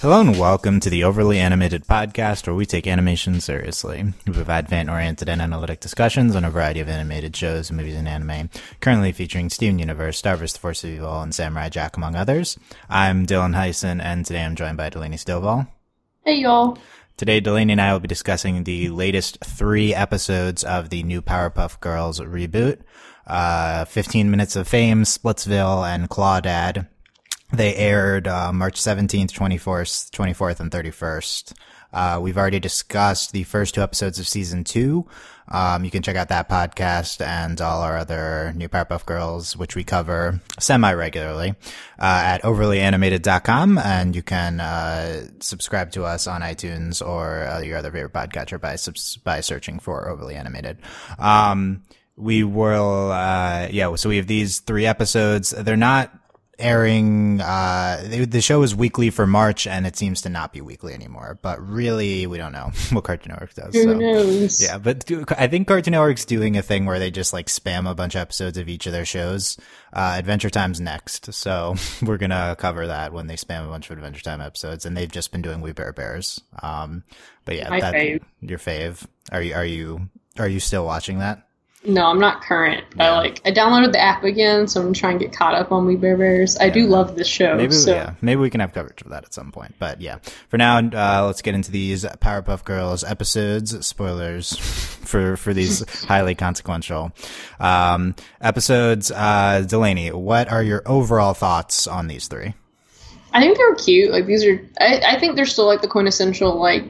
Hello and welcome to the Overly Animated Podcast, where we take animation seriously. We provide fan-oriented and analytic discussions on a variety of animated shows, movies, and anime, currently featuring Steven Universe, Star vs. the Force of Evil, and Samurai Jack, among others. I'm Dylan Hysen, and today I'm joined by Delaney Stovall. Hey, y'all. Today, Delaney and I will be discussing the latest 3 episodes of the new Powerpuff Girls reboot, 15 Minutes of Fame, Splitsville, and Clawdad. They aired March 17th, 24th, and 31st. We've already discussed the first 2 episodes of Season 2. You can check out that podcast and all our other new Powerpuff Girls, which we cover semi-regularly, at overlyanimated.com, and you can subscribe to us on iTunes or your other favorite podcatcher by searching for Overly Animated. We will, so we have these 3 episodes. They're not airing, the show is weekly for March, and it seems to not be weekly anymore, but really, we don't know what Cartoon Network does. Who knows? Yeah, but I think Cartoon Network's doing a thing where they just like spam a bunch of episodes of each of their shows. Adventure Time's next, so we're gonna cover that when they spam a bunch of Adventure Time episodes, and they've just been doing We Bare Bears. But yeah, fave. Your fave. Are you still watching that? No, I'm not current. Yeah. I downloaded the app again, so I'm trying to get caught up on We Bare Bears. I do love this show. Maybe we can have coverage of that at some point. But yeah, for now, let's get into these Powerpuff Girls episodes. Spoilers for these highly consequential episodes. Delaney, what are your overall thoughts on these 3? I think they were cute. Like, these are, I think they're still like the quintessential like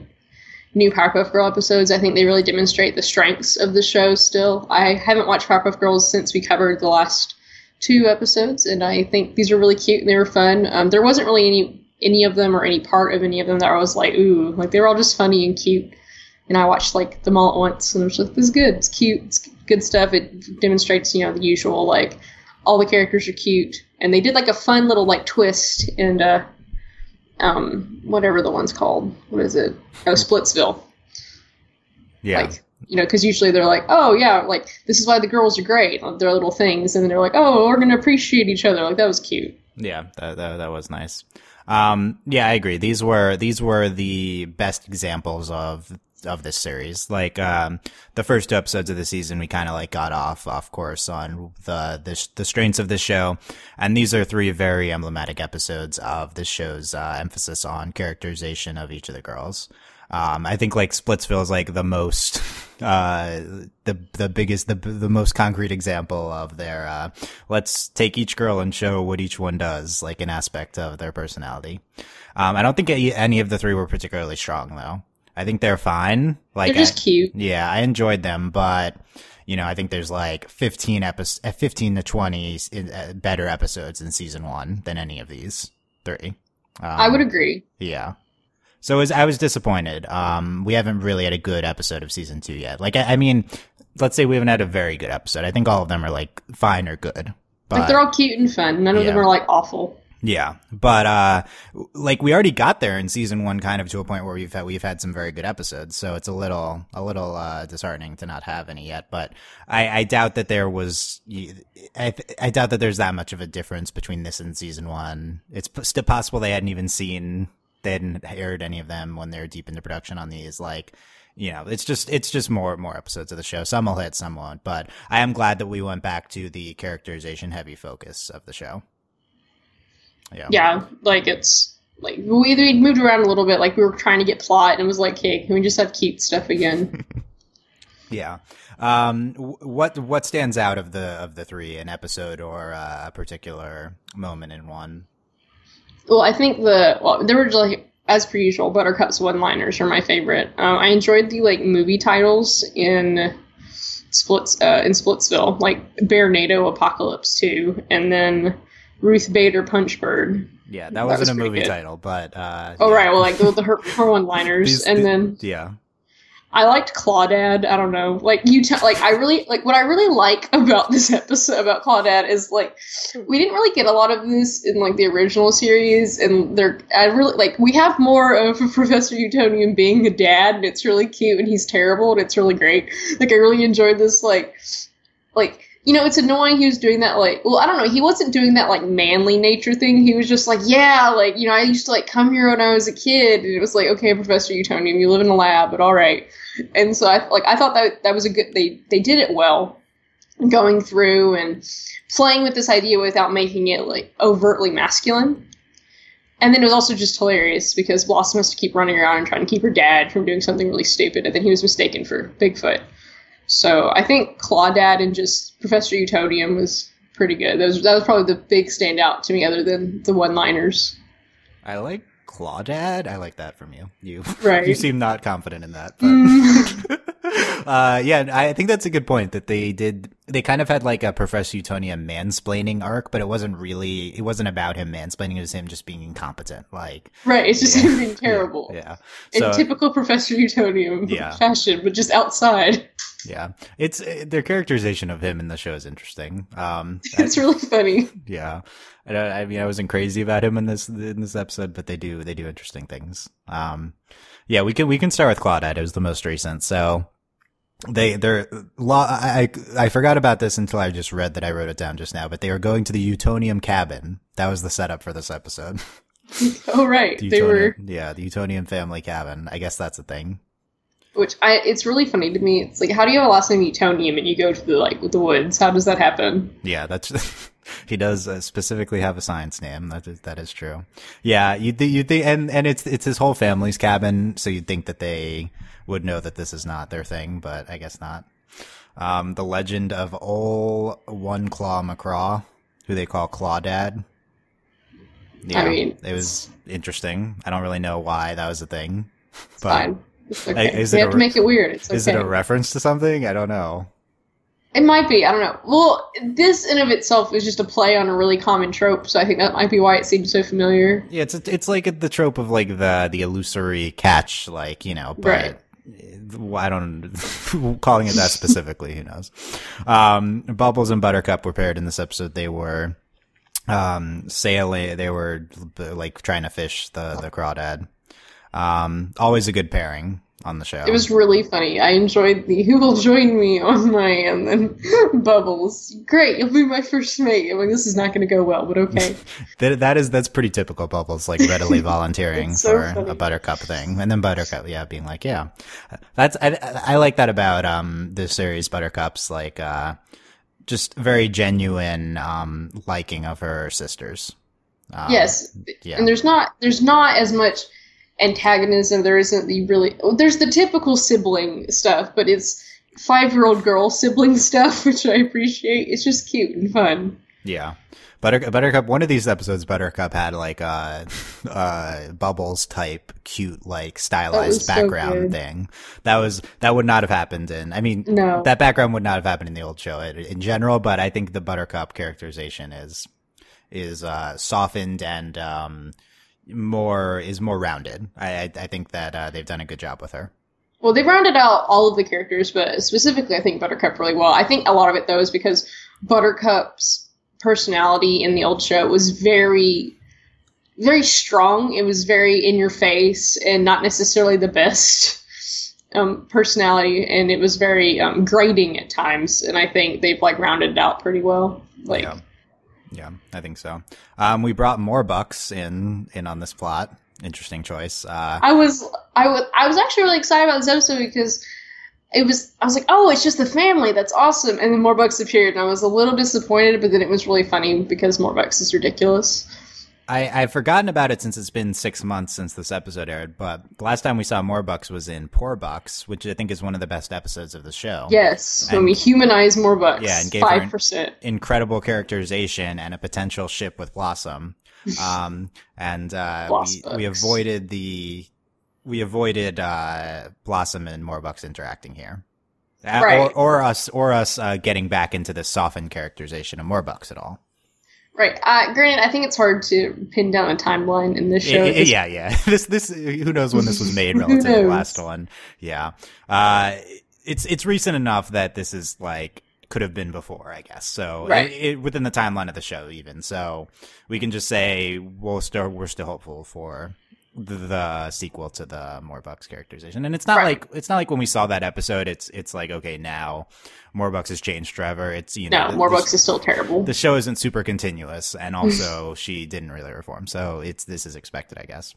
new Powerpuff Girl episodes. I think they really demonstrate the strengths of the show still. I haven't watched Powerpuff Girls since we covered the last 2 episodes, and I think these are really cute and they were fun. There wasn't really any of them or any part of any of them that I was like, ooh, like they were all just funny and cute. And I watched like them all at once, and I was like, this is good, it's cute, it's good stuff. It demonstrates, the usual, like all the characters are cute, and they did like a fun little like twist and whatever the one's called. What is it? Oh, Splitsville. Yeah. Like, because usually they're like, oh, yeah, like, this is why the girls are great. Their little things. And then they're like, oh, we're going to appreciate each other. Like, that was cute. Yeah, that was nice. Yeah, I agree. These were the best examples of this series. Like, the first 2 episodes of the season, we kind of like got off course on the strengths of this show. And these are 3 very emblematic episodes of this show's, emphasis on characterization of each of the girls. I think like Splitsville is like the most, the biggest, the most concrete example of their, let's take each girl and show what each one does, like an aspect of their personality. I don't think any of the 3 were particularly strong though. I think they're fine. Like, they're just cute. Yeah, I enjoyed them, but I think there's like 15 to 20 better episodes in season 1 than any of these 3. I would agree. Yeah. So I was disappointed. We haven't really had a good episode of season 2 yet. Like, I mean, let's say we haven't had a very good episode. I think all of them are like fine or good. But, like, they're all cute and fun. None of them are like awful. Yeah, but like we already got there in season 1, kind of to a point where we've had some very good episodes. So it's a little disheartening to not have any yet. But I doubt that there was. I doubt that there's that much of a difference between this and season 1. It's still possible they hadn't aired any of them when they're deep into production on these. Like, it's just more episodes of the show. Some will hit, some won't. But I am glad that we went back to the characterization heavy focus of the show. Yeah, like it's like we moved around a little bit, like we were trying to get plot, and it was like, hey, can we just have cute stuff again? Yeah. What stands out of the 3, an episode or a particular moment in one? Well, I think there were like, as per usual, Buttercup's one-liners are my favorite. I enjoyed the like movie titles in Splitsville, like Bear NATO Apocalypse 2, and then Ruth Bader Punchbird. Yeah, that wasn't a movie title, but right, well, like her one-liners, and then I liked Clawdad. I don't know, like I really like what I really like about this episode about Claudette is like we didn't really get a lot of this in like the original series, and I really like we have more of Professor Utonium being a dad, and it's really cute, and he's terrible, and it's really great. Like I really enjoyed this like you know, it's annoying he was doing that, like, well, I don't know, he wasn't doing that, like, manly nature thing. He was just like, yeah, like, you know, I used to, like, come here when I was a kid, and it was like, okay, Professor Utonium, you live in a lab, but all right. And so, I thought that was a good, they did it well, going through and playing with this idea without making it, like, overtly masculine. And then it was also just hilarious, because Blossom has to keep running around and trying to keep her dad from doing something really stupid, and then he was mistaken for Bigfoot. So I think Clawdad and just Professor Utonium was pretty good. That was probably the big standout to me, other than the one-liners. I like Clawdad. I like that from you. You seem not confident in that. But yeah, I think that's a good point that they kind of had like a Professor Utonium mansplaining arc, but it wasn't about him mansplaining. It was him just being incompetent. Like, right. It's just him being terrible. Yeah. So, in typical Professor Utonium fashion, but just outside. Yeah. Their characterization of him in the show is interesting. It's really funny. Yeah. I mean, I wasn't crazy about him in this episode, but they do interesting things. Yeah, we can start with Claudette. It was the most recent. So I forgot about this until I just read that. I wrote it down just now, but they were going to the Utonium cabin. That was the setup for this episode. Oh, right. The Utonium family cabin. I guess that's a thing. It's really funny to me. It's like, how do you have a last name Utonium and you go to the woods? How does that happen? Yeah, that's he does specifically have a science name. That is true. Yeah, you think, and it's his whole family's cabin, so you'd think that they would know that this is not their thing, but I guess not. The legend of Ol One Claw McCraw, who they call Clawdad. Yeah, I mean, it was interesting. I don't really know why that was a thing. It's fine. It's okay. They have to make it weird. It's okay. Is it a reference to something? I don't know. It might be. I don't know. Well, this in of itself is just a play on a really common trope, so I think that might be why it seems so familiar. Yeah, it's like the trope of like the illusory catch, like, you know, but right. I don't calling it that specifically. Who knows? Bubbles and Buttercup were paired in this episode. They were sailing. They were like trying to fish the crawdad. Always a good pairing on the show. It was really funny. I enjoyed who will join me on my, and then Bubbles. Great, you'll be my first mate. I'm like, this is not going to go well, but okay. That's pretty typical Bubbles, like readily volunteering so for funny. A Buttercup thing. And then Buttercup, yeah, being like, yeah. I like that about, this series, Buttercup's like, just very genuine, liking of her sisters. Yes. Yeah. And there's not as much antagonism. There's the typical sibling stuff, but it's 5-year-old girl sibling stuff, which I appreciate. It's just cute and fun. Yeah. Buttercup, one of these episodes, Buttercup had like Bubbles type cute, like stylized background thing. That would not have happened no. That background would not have happened in the old show in general, but I think the Buttercup characterization is softened and more rounded. I think that they've done a good job with her. Well, they've rounded out all of the characters, but specifically I think Buttercup really well. I think a lot of it though is because Buttercup's personality in the old show was very, very strong. It was very in your face and not necessarily the best personality, and it was very grating at times, and I think they've like rounded it out pretty well. Like Yeah, I think so. We brought more Bucks in on this plot. Interesting choice. I was actually really excited about this episode because I was like, oh, it's just the family. That's awesome. And then more Bucks appeared, and I was a little disappointed, but then it was really funny because more Bucks is ridiculous. I've forgotten about it since it's been 6 months since this episode aired, but the last time we saw more Bucks was in Poor Bucks, which I think is one of the best episodes of the show. Yes, when we humanize more Bucks. Yeah, and gave 5%. Her incredible characterization and a potential ship with Blossom. We avoided Blossom and more Bucks interacting here. Right. Or us getting back into the softened characterization of more Bucks at all. Right. Granted, I think it's hard to pin down a timeline in this show. Yeah. This who knows when this was made relative to the last one. Yeah. It's recent enough that this is like could have been before, I guess. So within the timeline of the show, even so, we can just say we're still hopeful for the sequel to the Morbucks characterization. And it's not like when we saw that episode, it's like, okay, now Morbucks has changed forever. It's, you know, Morbucks is still terrible. The show isn't super continuous, and also she didn't really reform, so this is expected, I guess.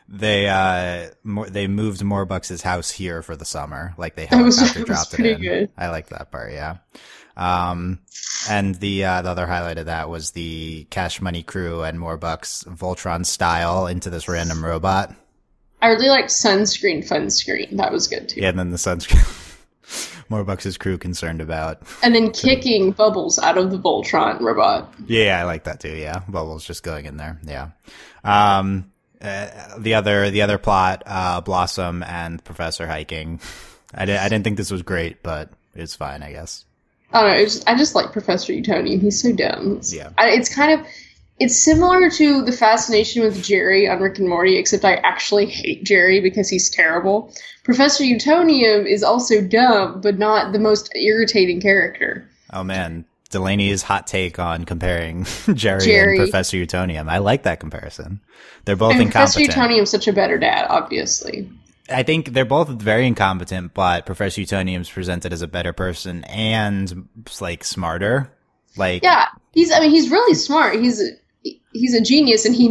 They moved Morbucks' house here for the summer, like they helicopter dropped it in. Good. I like that part, yeah. And the other highlight of that was the Cash Money crew and Morbucks Voltron style into this random robot. I really liked Sunscreen Fun Screen. That was good too. Yeah, and then the sunscreen. Morbucks' crew concerned about. And then kicking Bubbles out of the Voltron robot. Yeah, I like that too, yeah. Bubbles just going in there, yeah. The other plot, Blossom and Professor hiking. I didn't think this was great, but it's fine, I guess. I don't know. I just like Professor Utonium. He's so dumb. Yeah. It's similar to the fascination with Jerry on Rick and Morty, except I actually hate Jerry because he's terrible. Professor Utonium is also dumb, but not the most irritating character. Oh man, Delaney's hot take on comparing Jerry and Professor Utonium. I like that comparison. They're both incompetent. Professor Utonium's such a better dad, obviously. I think they're both very incompetent, but Professor Utonium's presented as a better person and like smarter. Like, yeah, he's really smart. He's a genius, and he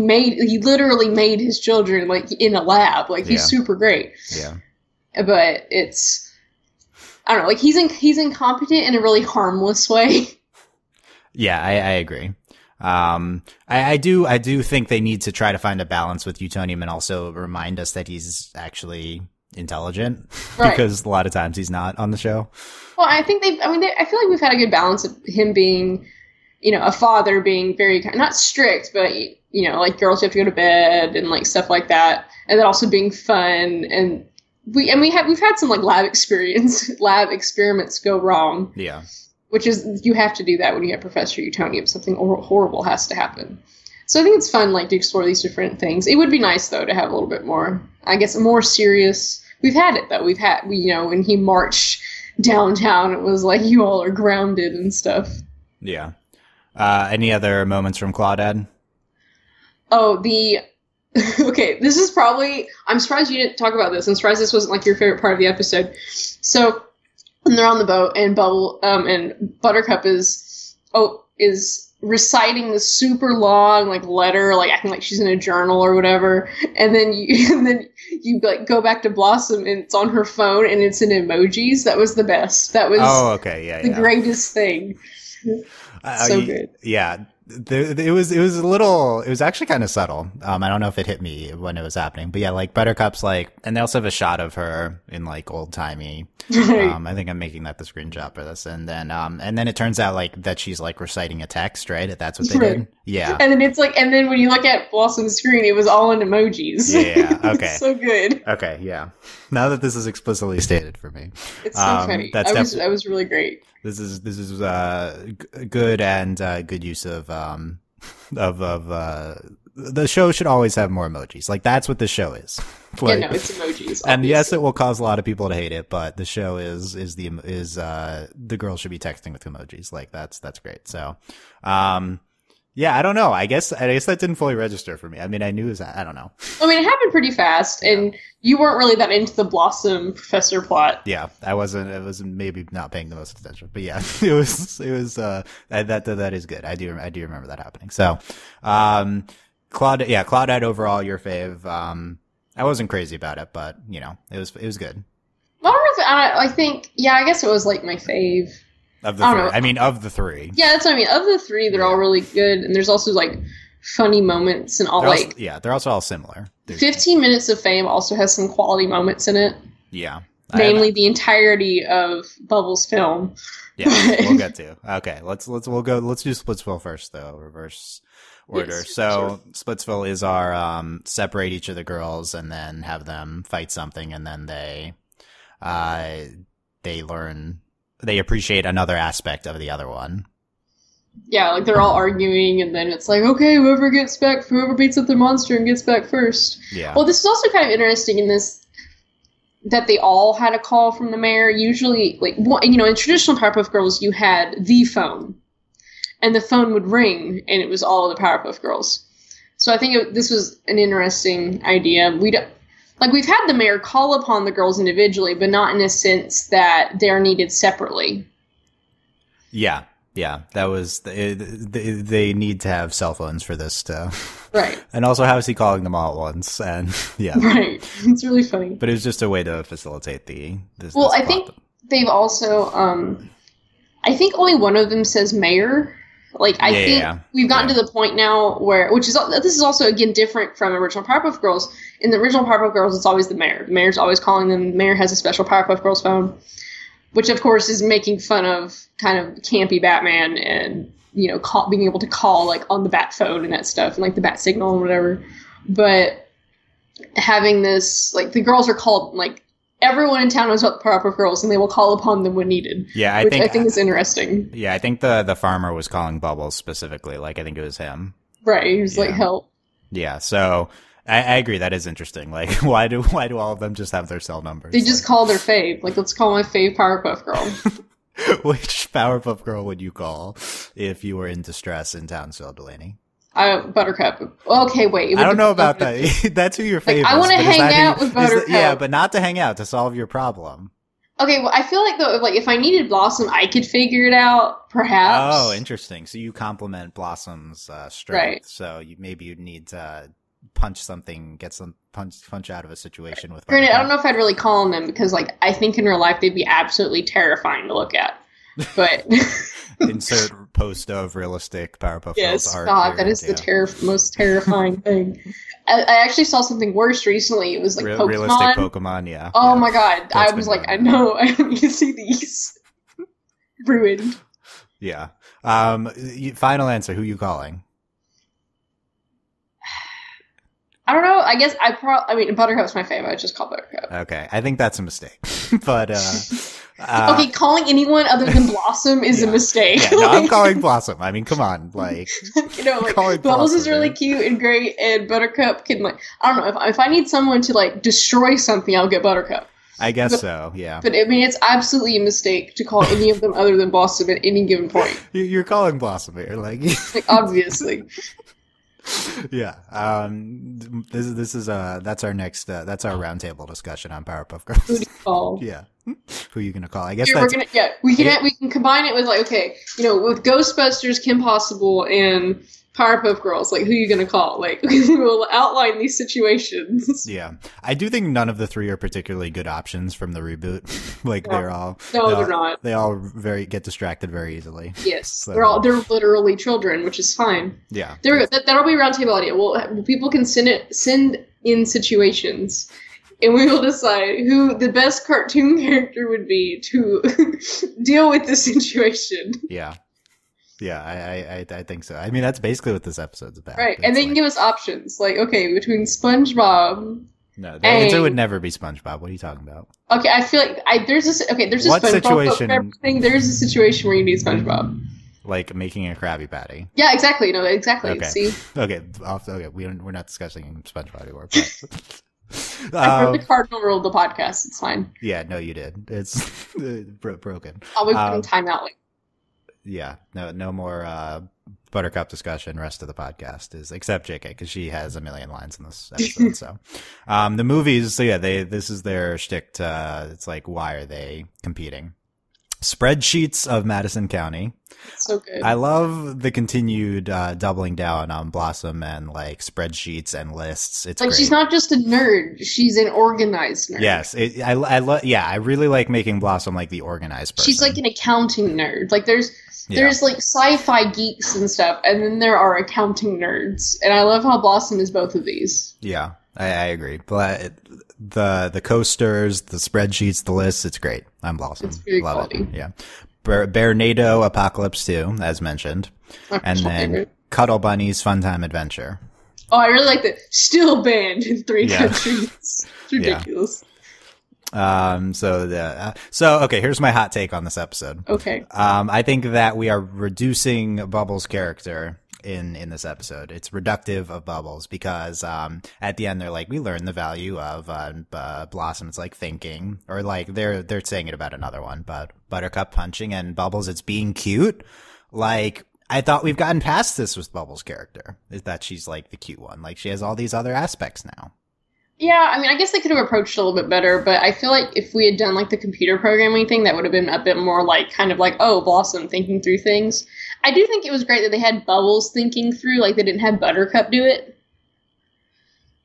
literally made his children like in a lab. Like he's super great. Yeah. But I don't know, like he's incompetent in a really harmless way. Yeah, I agree. I do think they need to try to find a balance with Utonium and also remind us that he's actually intelligent, right? Because a lot of times he's not on the show. Well, I think I feel like we've had a good balance of him being, you know, a father being very, not strict, but, you know, like girls have to go to bed and like stuff like that. And then also being fun. And we've had some like lab experiments go wrong. Yeah. Which is, you have to do that when you have Professor Utonium. Something horrible has to happen. So I think it's fun, like, to explore these different things. It would be nice, though, to have a little bit more, I guess, more serious. We've had it, though. You know, when he marched downtown, it was like, you all are grounded and stuff. Yeah. Any other moments from Clawdad? Oh, okay, this is probably, I'm surprised you didn't talk about this. I'm surprised this wasn't, like, your favorite part of the episode. So, and they're on the boat, and and Buttercup is reciting the super long like letter, like acting like she's in a journal or whatever. And then you like go back to Blossom, and it's on her phone, and it's in emojis. That was the best. That was the greatest thing. So good. Yeah. It was actually kind of subtle. I don't know if it hit me when it was happening, but yeah, like Buttercup's like, and they also have a shot of her in like old timey. I think I'm making that the screenshot for this, and then it turns out like that she's like reciting a text, right? That's what they did. Yeah. And then it's like, and then when you look at Blossom's screen, it was all in emojis. Yeah. Okay. So good. Okay. Yeah. Now that this is explicitly stated for me, it's so funny. That was really great. This is good and good use of the show should always have more emojis. Like that's what the show is. Like, yeah, no, it's emojis. Obviously. And yes, it will cause a lot of people to hate it, but the show is the girls should be texting with emojis. Like that's great. So, yeah, I don't know. I guess that didn't fully register for me. I mean, I knew I don't know. I mean, it happened pretty fast, and you weren't really that into the Blossom Professor plot. Yeah, I wasn't maybe not paying the most attention, but yeah, it was that is good. I do remember that happening. So, Claudette overall, your fave. I wasn't crazy about it, but you know, it was good. Well, I think, I guess it was like my fave. Of the three. I mean, of the three. Yeah, that's what I mean. Of the three, they're all really good, and there's also like funny moments and all they're also all similar. 15 Minutes of Fame also has some quality moments in it. Yeah. Namely, the entirety of Bubbles' film. Yeah, we'll get to. Okay, let's do Splitsville first, though. Reverse order. Yes, so sure. Splitsville is our separate each of the girls and then have them fight something, and then they learn. They appreciate another aspect of the other one. Yeah, like they're all arguing, and then it's like, okay, whoever beats up the monster and gets back first. Yeah. Well, this is also kind of interesting in this, that they all had a call from the mayor. Usually, like, you know, in traditional Powerpuff Girls, you had the phone, and the phone would ring, and it was all of the Powerpuff Girls. So I think this was an interesting idea. We've had the mayor call upon the girls individually, but not in a sense that they're needed separately. Yeah. Yeah, that was they need to have cell phones for this stuff, right? And also, how is he calling them all at once? And yeah, right. It's really funny. But it was just a way to facilitate this. Well, I think they've also, I think only one of them says mayor. Like I think we've gotten to the point now where, this is also again different from original Powerpuff Girls. In the original Powerpuff Girls, it's always the mayor. The mayor's always calling them. The mayor has a special Powerpuff Girls phone. Which, of course, is making fun of kind of campy Batman and, being able to call, like, on the bat phone and that stuff, and, like, the bat signal and whatever. But having this, like, the girls are called, like, everyone in town knows about the Powerpuff Girls, and they will call upon them when needed. Yeah, I think is interesting. Yeah, I think the farmer was calling Bubbles specifically. Like, I think it was him. Right, he was like, help. Yeah, so... I agree. That is interesting. Like, why do all of them just have their cell numbers? They just call their fave. Like, let's call my fave Powerpuff Girl. Which Powerpuff Girl would you call if you were in distress in Townsville, Delaney? Buttercup. Okay, wait. I don't know about that. That's who your favorite. I want to hang out with Buttercup. Yeah, but not to hang out, to solve your problem. Okay, well, I feel like though, like if I needed Blossom, I could figure it out. Perhaps. Oh, interesting. So you compliment Blossom's strength. Right. So maybe you'd need to punch something, get some punch out of a situation with. Granted, I don't know if I'd really call on them because, like, I think in real life they'd be absolutely terrifying to look at. But insert post of realistic Powerpuff Girls art. God, that is the most terrifying thing. I actually saw something worse recently. It was like Pokemon. Realistic Pokemon, yeah. Oh my God, I was like, I know, I need to see these. Ruined. Yeah. Final answer. Who you calling? I don't know. I guess Buttercup's my favorite. I just call Buttercup. Okay. I think that's a mistake. But, okay, calling anyone other than Blossom is a mistake. Yeah, no, I'm calling Blossom. I mean, come on. Like, Bubbles is really cute and great, and Buttercup can, like, I don't know. If I need someone to, like, destroy something, I'll get Buttercup. I guess so, yeah. But, I mean, it's absolutely a mistake to call any of them other than Blossom at any given point. You're calling Blossom here, like obviously. Yeah. This is that's our next that's our roundtable discussion on Powerpuff Girls. Who do you call? Yeah. Who are you gonna call? I guess we can combine it with, like, okay, with Ghostbusters, Kim Possible, and Powerpuff Girls. Like, who are you gonna call? Like, we'll outline these situations. Yeah, I do think none of the three are particularly good options from the reboot. Like, they're not. They all get distracted very easily. Yes, so. they're literally children, which is fine. Yeah, there we go. That'll be roundtable idea. Well, people can send in situations, and we will decide who the best cartoon character would be to deal with the situation. Yeah. Yeah, I think so. I mean, that's basically what this episode's about. Right, and they can give us options. Like, okay, between SpongeBob... No, the answer would never be SpongeBob. What are you talking about? Okay, I feel like there's a SpongeBob situation? There's a situation where you need SpongeBob. Like making a Krabby Patty. Yeah, exactly. No, exactly. Okay. See? Okay, we're not discussing SpongeBob anymore. But... I heard the cardinal rule of the podcast. It's fine. Yeah, no, you did. It's broken. I'll be putting time out. Yeah, no more Buttercup discussion. Rest of the podcast is except JK because she has a million lines in this episode. So, the movies. So yeah, this is their shtick. It's like, why are they competing? Spreadsheets of Madison County. So good. I love the continued doubling down on Blossom and like spreadsheets and lists. It's like great. She's not just a nerd; she's an organized nerd. Yes, I really like making Blossom like the organized person. She's like an accounting nerd. Like there's like sci-fi geeks and stuff, and then there are accounting nerds, and I love how Blossom is both of these. Yeah, I agree. But the coasters, the spreadsheets, the lists, it's great. I'm Blossom. It's very love quality. It. Yeah. Bearnado Apocalypse 2, as mentioned. And then favorite. Cuddle Bunny's Funtime Adventure. Oh, I really like that. Still banned in 3 countries. It's ridiculous. So okay, here's my hot take on this episode. Okay. I think that we are reducing Bubbles' character in this episode. It's reductive of Bubbles because at the end they're like, we learn the value of Blossom. It's like thinking, or like they're saying it about another one, but Buttercup punching, and Bubbles, it's being cute. Like, I thought we've gotten past this with Bubbles' character, is that she's like the cute one. Like she has all these other aspects now. Yeah, I mean, I guess they could have approached it a little bit better, but I feel like if we had done like the computer programming thing, that would have been a bit more like kind of like, oh, Blossom thinking through things. I do think it was great that they had Bubbles thinking through, like they didn't have Buttercup do it.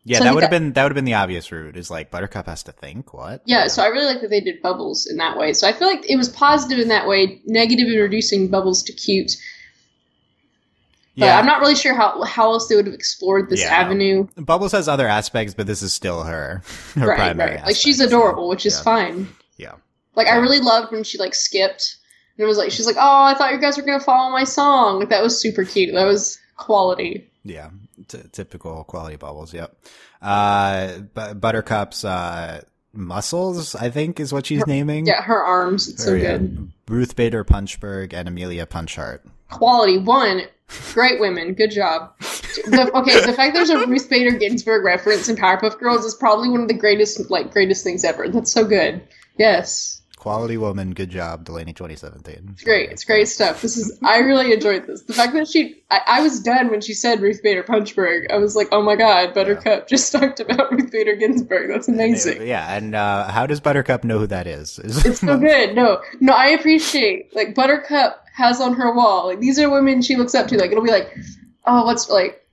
Yeah, so that would have been the obvious route. Is like Buttercup has to think. What? Yeah, so I really like that they did Bubbles in that way. So I feel like it was positive in that way, negative in reducing Bubbles to cute. But yeah. I'm not really sure how else they would have explored this avenue. Bubbles has other aspects, but this is still her primary aspect. Like, she's adorable, which is fine. Yeah. Like, I really loved when she, like, skipped. And it was like, she's like, oh, I thought you guys were going to follow my song. Like, that was super cute. That was quality. Yeah. Typical quality Bubbles, yep. Buttercup's muscles, I think, is what she's naming. Yeah, her arms. It's so good. Ruth Bader Punchberg and Amelia Punchhart. Quality. One, great women. Good job. The fact there's a Ruth Bader Ginsburg reference in Powerpuff Girls is probably one of the greatest things ever. That's so good. Yes. Quality woman. Good job, Delaney 2017. It's great. It's great stuff. I really enjoyed this. The fact that I was done when she said Ruth Bader Punchberg. I was like, oh my god, Buttercup just talked about Ruth Bader Ginsburg. That's amazing. And how does Buttercup know who that is? It's so good. No, I appreciate, like, Buttercup has on her wall, like, these are women she looks up to. Like, it'll be like, oh, what's, like,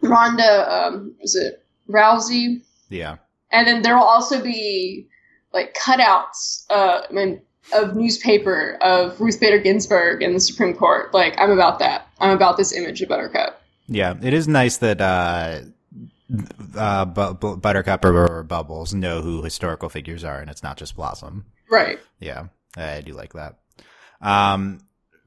Ronda, is it Rousey? Yeah. And then there will also be, like, cutouts of newspaper of Ruth Bader Ginsburg in the Supreme Court. Like, I'm about that. I'm about this image of Buttercup. Yeah, it is nice that Buttercup or Bubbles know who historical figures are, and it's not just Blossom. Right. Yeah, I do like that.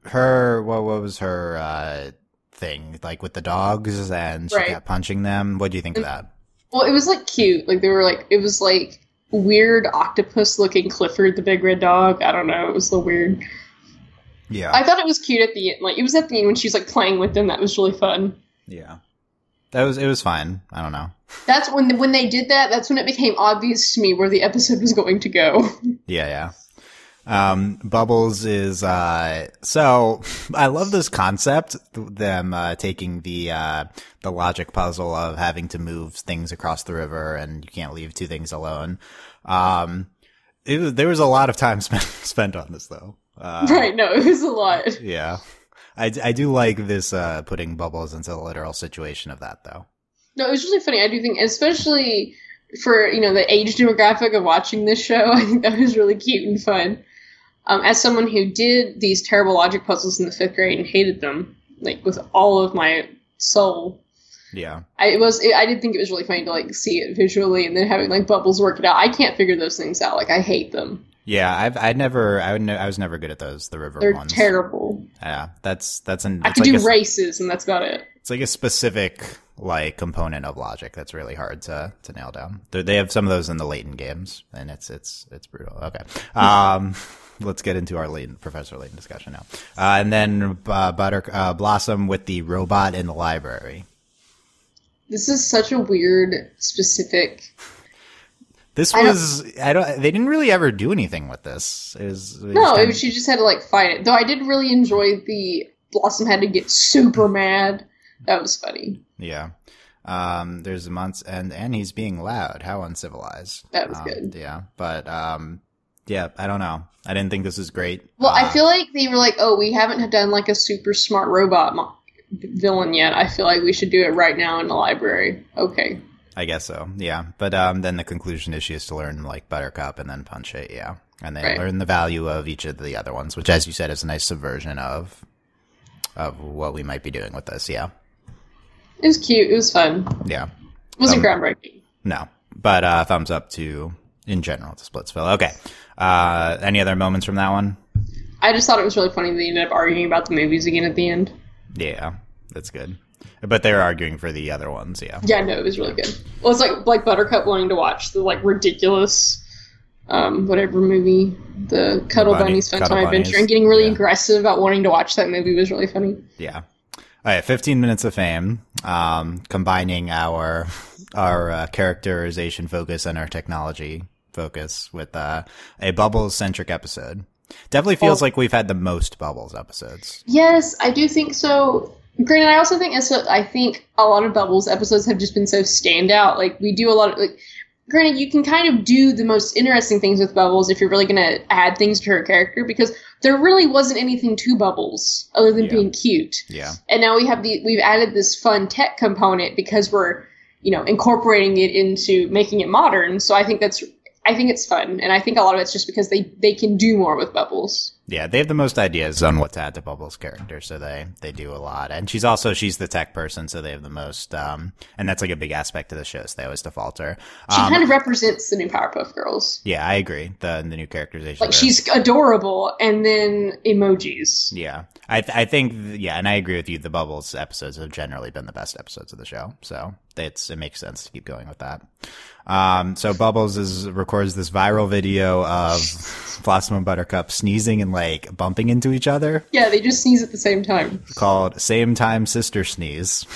What was her thing, like with the dogs, and she kept punching them? What do you think of that? Well, it was, like, cute. Like, it was, like, weird octopus-looking Clifford the Big Red Dog. I don't know. It was a little weird. Yeah. I thought it was cute at the end. Like, it was at the end when she's, like, playing with them. That was really fun. Yeah. It was fine. I don't know. That's when they did that, that's when it became obvious to me where the episode was going to go. Yeah. Bubbles is, so I love this concept, them, taking the logic puzzle of having to move things across the river and you can't leave two things alone. There was a lot of time spent on this though. Right. No, it was a lot. Yeah. I do like this, putting Bubbles into the literal situation of that though. No, it was really funny. I do think, especially for, the age demographic of watching this show, I think that was really cute and fun. As someone who did these terrible logic puzzles in the 5th grade and hated them, like, with all of my soul. Yeah. I did think it was really funny to, like, see it visually and then having, like, Bubbles work it out. I can't figure those things out. Like, I hate them. Yeah, I was never good at those, the river ones. They're terrible. Yeah, I could do races and that's about it. It's like a specific, like, component of logic that's really hard to nail down. They have some of those in the Layton games, and it's brutal. Okay. Let's get into our Professor Layton discussion now. And then Blossom with the robot in the library. This is such a weird, specific. They didn't really ever do anything with this. She just had to, like, fight it. Though I did really enjoy the Blossom had to get super mad. That was funny. Yeah. There's months and he's being loud. How uncivilized. That was good. Yeah. But, yeah, I don't know. I didn't think this was great. Well, I feel like they were like, oh, we haven't done, like, a super smart robot villain yet. I feel like we should do it right now in the library. Okay. I guess so, yeah. But then the conclusion is she has to learn, like, Buttercup and then punch it, yeah. And then learn the value of each of the other ones, which, as you said, is a nice subversion of what we might be doing with this, yeah. It was cute. It was fun. Yeah. It wasn't groundbreaking. No. But thumbs up in general, to Splitsville. Okay. Any other moments from that one? I just thought it was really funny that they ended up arguing about the movies again at the end. Yeah, that's good. But they were arguing for the other ones, yeah. Yeah, no, it was really good. Well, it's like Buttercup wanting to watch the, like, ridiculous, whatever movie, the Cuddle Bunnies Fun Time Adventure, and getting really aggressive about wanting to watch that movie was really funny. Yeah. All right, 15 minutes of fame, combining our characterization focus and our technology focus with a Bubbles-centric episode. Definitely feels like we've had the most Bubbles episodes. Yes, I do think so. Granted, I also think I think a lot of Bubbles episodes have just been so standout. Like, we do a lot of, like, granted, you can kind of do the most interesting things with Bubbles if you're really going to add things to her character, because there really wasn't anything to Bubbles other than being cute. Yeah. And now we've added this fun tech component because we're, incorporating it into making it modern. So I think it's fun, and I think a lot of it's just because they can do more with Bubbles. Yeah, they have the most ideas on what to add to Bubbles' character, so they do a lot. And she's the tech person, so they have the most, and that's like a big aspect of the show, so they always default her. She kind of represents the new Powerpuff Girls. Yeah, I agree. The new characterization. Like, she's adorable, and then emojis. Yeah. I think, and I agree with you, the Bubbles episodes have generally been the best episodes of the show, so it makes sense to keep going with that. So Bubbles records this viral video of Blossom and Buttercup sneezing and like bumping into each other. Yeah, they just sneeze at the same time. Called Same Time Sister Sneeze.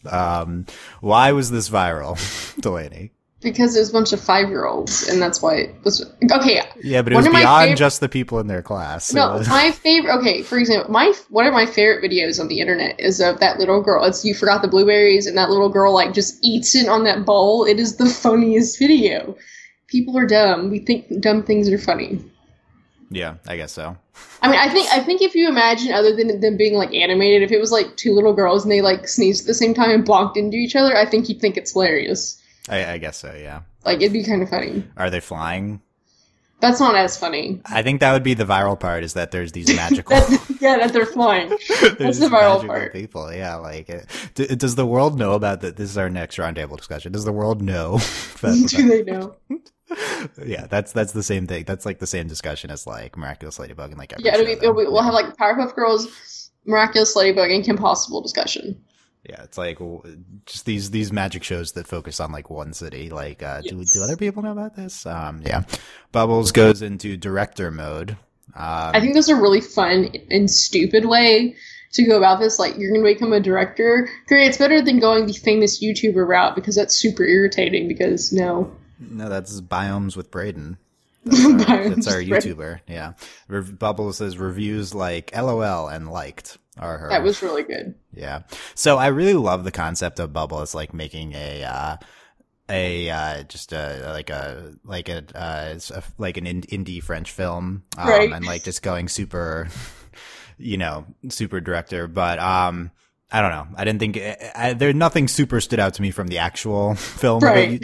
Why was this viral, Delaney? Because there's a bunch of 5-year-olds, and that's why it was... Okay. Yeah, but it was beyond just the people in their class. No, my favorite... Okay, for example, one of my favorite videos on the internet is of that little girl. It's You Forgot the Blueberries, and that little girl, like, just eats it on that bowl. It is the funniest video. People are dumb. We think dumb things are funny. Yeah, I guess so. I mean, I think if you imagine, other than them being, like, animated, if it was, like, 2 little girls and they, like, sneezed at the same time and bonked into each other, I think you'd think it's hilarious. I guess so, yeah. Like, it'd be kind of funny. Are they flying? That's not as funny. I think that would be the viral part, is that there's these magical... that they're flying. That's the viral part. People, yeah, like... does the world know about that? This is our next roundtable discussion. Does the world know? Do they know? Yeah, that's the same thing. That's like the same discussion as like Miraculous Ladybug and like every we'll have like Powerpuff Girls, Miraculous Ladybug, and Kim Possible discussion. Yeah, it's like just these magic shows that focus on like one city. Like, do other people know about this? Yeah. Bubbles goes into director mode. I think there's a really fun and stupid way to go about this. Like, you're going to become a director. Great, it's better than going the famous YouTuber route, because that's super irritating. Because no, that's Biomes with Braden. That's our YouTuber. Yeah. Bubbles says reviews like LOL and liked are her. That was really good. Yeah. So I really love the concept of Bubbles like making like an indie French film. Right. And like just going super, super director. But, I don't know. I didn't think there's nothing super stood out to me from the actual film. Right.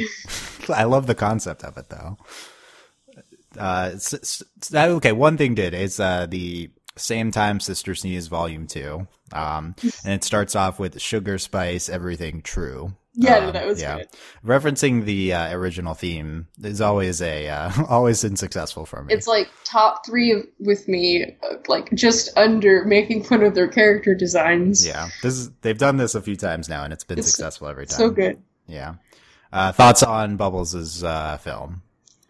I love the concept of it though. Okay, one thing did is the Same Time Sister Sneeze Volume 2. And it starts off with Sugar Spice Everything True. Yeah, that was good. Referencing the original theme is always always been successful for me. It's like top 3 with me, like just under making fun of their character designs. Yeah, they've done this a few times now, and it's been successful every time. So good. Yeah. Thoughts on Bubbles' film?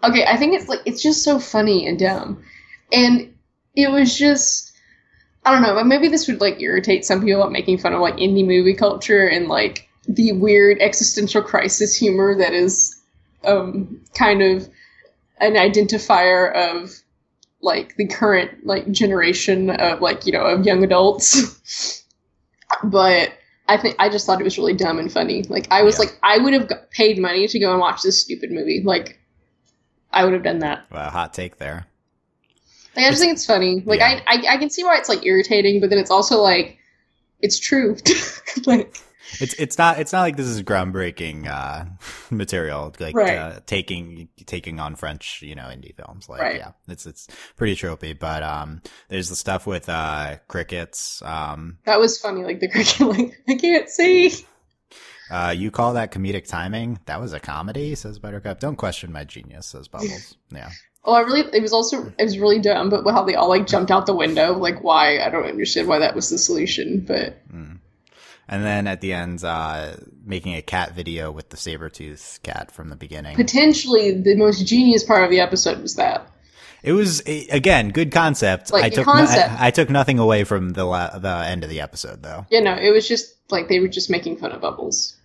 Okay, I think it's just so funny and dumb. And it was just, I don't know, but maybe this would like irritate some people about making fun of like indie movie culture and like the weird existential crisis humor that is kind of an identifier of like the current like generation of like, of young adults. But I just thought it was really dumb and funny. Like I was I would have paid money to go and watch this stupid movie. Like I would have done that. Wow, hot take there. Like, I just think it's funny. Like, yeah. I can see why it's, like, irritating, but then it's also, like, it's true. Like, it's not like this is groundbreaking material, like, right. taking on French, indie films. Like, right. Yeah, it's pretty tropey, but, there's the stuff with, crickets. That was funny, like, the cricket, like, I can't see. You call that comedic timing? That was a comedy, says Buttercup. Don't question my genius, says Bubbles. Yeah. Well, it was really dumb, but how they all like jumped out the window, like why? I don't understand why that was the solution, but. And then at the end, making a cat video with the saber-tooth cat from the beginning. Potentially the most genius part of the episode was that. It was, again, good concept. Like, I took nothing away from the end of the episode, though. Yeah, no, it was just like they were just making fun of Bubbles.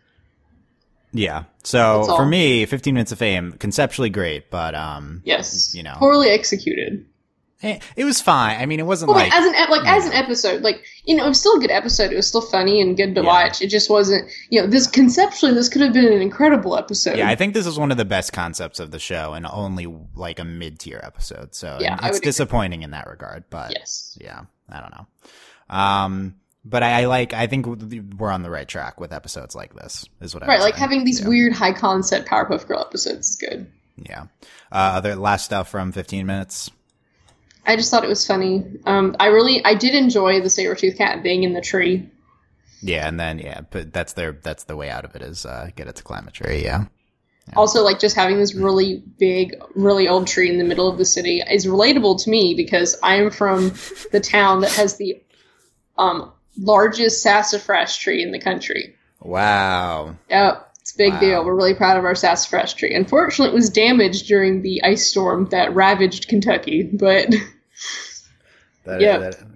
Yeah. So for me, 15 Minutes of Fame, conceptually great, but yes, poorly executed. It was fine. I mean, it wasn't well, like as an episode, like, you know, it was still a good episode. It was still funny and good to watch. It just wasn't, you know, this conceptually, this could have been an incredible episode. Yeah, I think this is one of the best concepts of the show, and only like a mid-tier episode. So it's disappointing in that regard. But yeah, I don't know. But I think we're on the right track with episodes like this. Is what I like having these weird high concept Powerpuff Girl episodes is good. Yeah. Other last stuff from 15 minutes. I just thought it was funny. I did enjoy the saber-toothed cat being in the tree. Yeah, and then but that's the way out of it is get it to climb a tree. Yeah. Also, like, just having this really big, really old tree in the middle of the city is relatable to me because I am from the town that has the largest sassafras tree in the country. Wow. Yep. It's a big deal. We're really proud of our sassafras tree. Unfortunately, it was damaged during the ice storm that ravaged Kentucky, but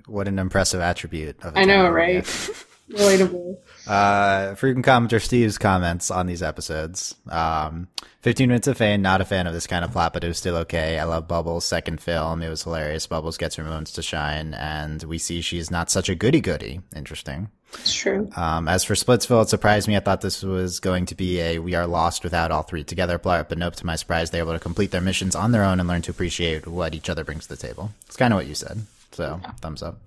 what an impressive attribute of a I know, town, right? Relatable. Frequent commenter Steve's comments on these episodes. 15 Minutes of Fame, not a fan of this kind of plot, but it was still okay. I love Bubbles' second film. It was hilarious. Bubbles gets her moments to shine, and we see she's not such a goody-goody. Interesting. It's true. As for Splitsville, it surprised me. I thought this was going to be a we are lost without all three together plot, but nope, to my surprise, they're able to complete their missions on their own and learn to appreciate what each other brings to the table. It's kind of what you said. So, thumbs up.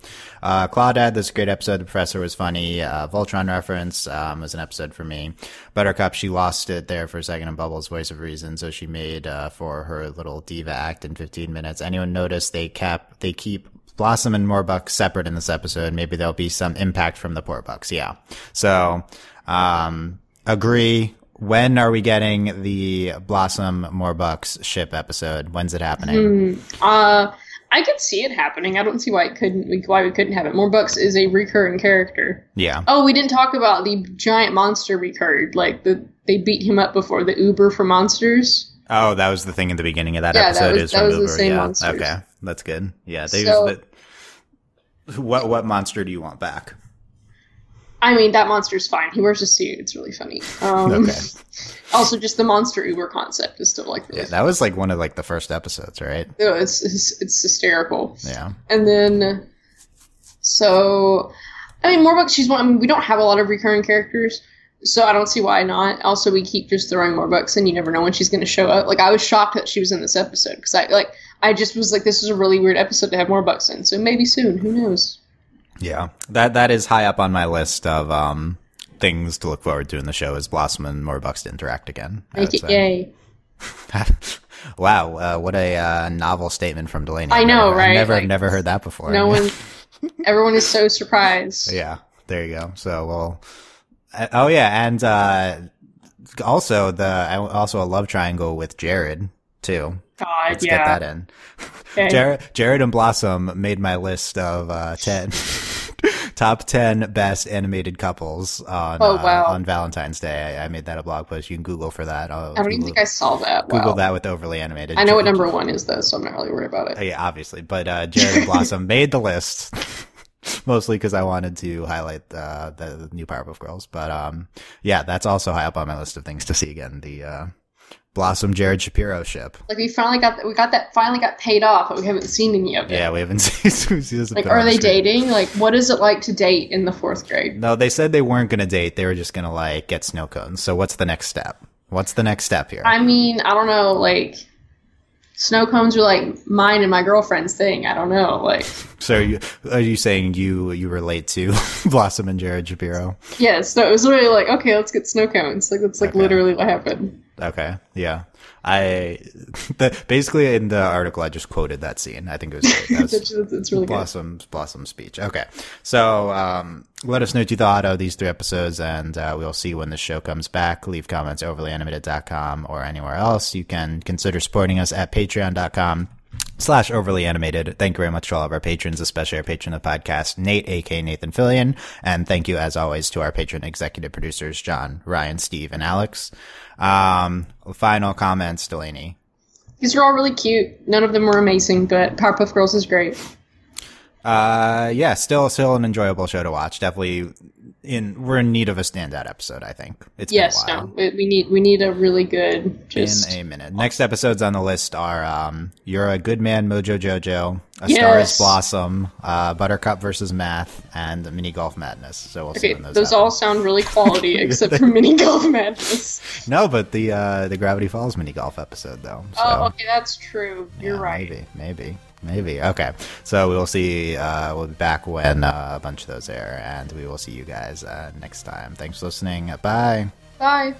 Clawdad, this is a great episode. The Professor was funny. Voltron reference was an episode for me. Buttercup, she lost it there for a second in Bubbles' voice of reason, so she made for her little diva act in 15 minutes. Anyone notice they keep Blossom and Morbuck separate in this episode? Maybe there'll be some impact from the Porbucks. Yeah. So, agree. When are we getting the Blossom Morbucks ship episode? When's it happening? I could see it happening. I don't see why we couldn't have it. Morbucks is a recurring character. Yeah. Oh, we didn't talk about the giant monster recurred. Like they beat him up before, the Uber for monsters. Oh, that was the thing in the beginning of that episode. That was the same monsters. Okay, that's good. Yeah, what monster do you want back? I mean, that monster's fine. He wears a suit. It's really funny. Okay. Also, just the monster Uber concept is still like really that was like one of like the first episodes, right? No, it's hysterical. Yeah. And then, so, I mean, Morbuck, she's one. I mean, we don't have a lot of recurring characters, so I don't see why not. Also, we keep just throwing Morbucks, and you never know when she's going to show up. Like, I was shocked that she was in this episode because I just was like, this is a really weird episode to have Morbucks in. So maybe soon. Who knows? Yeah, that is high up on my list of things to look forward to in the show is Blossom and Morbucks to interact again. Make it yay. Wow, what a novel statement from Delaney. I know, right? I've never heard that before. Everyone is so surprised. Yeah, there you go. So, oh yeah, and also a love triangle with Jared too. God, Let's get that in. Okay. Jared and Blossom made my list of 10 top 10 best animated couples on Valentine's Day. I made that a blog post. You can Google for that. I don't even think I saw that. Google that with overly animated. I know what number 1 is though, so I'm not really worried about it. Yeah, obviously. But Jared and Blossom made the list. Mostly because I wanted to highlight the new Powerpuff Girls. But yeah, that's also high up on my list of things to see again. The Blossom Jared Shapiro ship. Like we got paid off, but we haven't seen any of it. Yeah, we haven't seen. Like, are they dating? Like, what is it like to date in the 4th grade? No, they said they weren't going to date. They were just going to like get snow cones. So what's the next step? What's the next step here? I mean, I don't know. Like, snow cones are like mine and my girlfriend's thing. I don't know. Like, so are you saying you relate to Blossom and Jared Shapiro? Yes. No, it was literally like, okay, let's get snow cones. Like, that's like literally what happened. Okay, yeah. Basically in the article I just quoted that scene. I think it was great. That was it's really Blossom's speech. Okay, so let us know what you thought of these 3 episodes, and we'll see when the show comes back. Leave comments overlyanimated.com or anywhere else. You can consider supporting us at patreon.com/overlyanimated. Thank you very much to all of our patrons, especially our patron of the podcast, Nate, aka Nathan Fillion, and thank you as always to our patron executive producers, John, Ryan, Steve, and Alex. Final comments, Delaney. These are all really cute. None of them were amazing, but Powerpuff Girls is great. Yeah, still an enjoyable show to watch. Definitely we're in need of a standout episode, I think. It's yes, been a while. no, we need a really good just in a minute. Next episodes on the list are You're a Good Man, Mojo Jojo, A Star is Blossom, Buttercup versus Math, and Mini Golf Madness. So we'll see when those all sound really quality except for Mini Golf Madness. No, but the Gravity Falls Mini Golf episode though. So. Oh, okay, that's true. You're right. Maybe. Okay. So we'll see. We'll be back when a bunch of those air, and we will see you guys next time. Thanks for listening. Bye. Bye.